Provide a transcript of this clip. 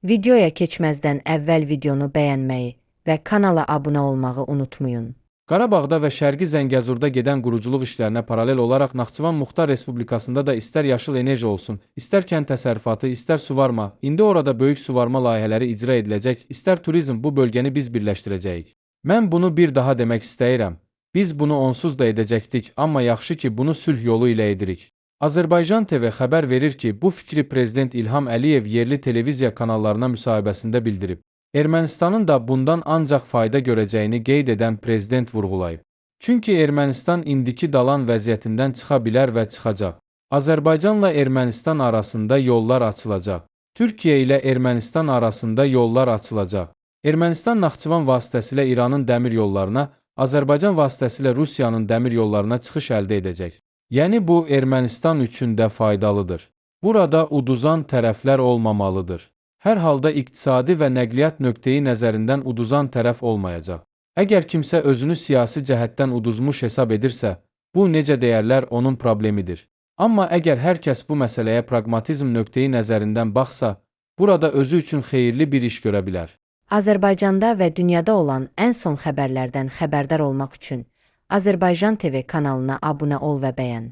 Videoya keçməzdən əvvəl videonu bəyənməyi və kanala abunə olmağı unutmayın. Qarabağda və Şərqi Zəngəzurda gedən quruculuq işlərinə paralel olaraq Naxçıvan Muxtar Respublikasında da istər yaşıl enerji olsun, istər kənd təsərrüfatı, istər suvarma, indi orada böyük suvarma layihələri icra ediləcək, istər turizm, bu bölgəni biz birləşdirəcəyik. Mən bunu bir daha demək istəyirəm. Biz bunu onsuz da edəcəkdik, amma yaxşı ki, bunu sülh yolu ilə edirik. Azərbaycan TV xəbər verir ki, bu fikri Prezident İlham Əliyev yerli televiziya kanallarına müsahibəsində bildirib. Ermənistanın da bundan ancaq fayda görəcəyini qeyd edən Prezident vurğulayıb. Çünki Ermənistan indiki dalan vəziyyətindən çıxa bilər və çıxacaq. Azərbaycanla Ermənistan arasında yollar açılacaq. Türkiyə ilə Ermənistan arasında yollar açılacaq. Ermənistan Naxçıvan vasitəsilə İranın dəmir yollarına, Azərbaycan vasitəsilə Rusiyanın dəmir yollarına çıxış əldə edəcək. Yəni bu Ermənistan üçün də faydalıdır. Burada uduzan tərəflər olmamalıdır. Hər halda iqtisadi və nəqliyyat nöqteyi nəzərindən uduzan tərəf olmayacaq. Əgər kimsə özünü siyasi cəhətdən uduzmuş hesab edirsə, bu necə deyərlər onun problemidir. Amma əgər hər kəs bu məsələyə praqmatizm nöqteyi nəzərindən baxsa, burada özü üçün xeyirli bir iş görə bilər. Azərbaycanda və dünyada olan ən son xəbərlərdən xəbərdar olmaq üçün Azərbaycan TV kanalına abunə ol və bəyən.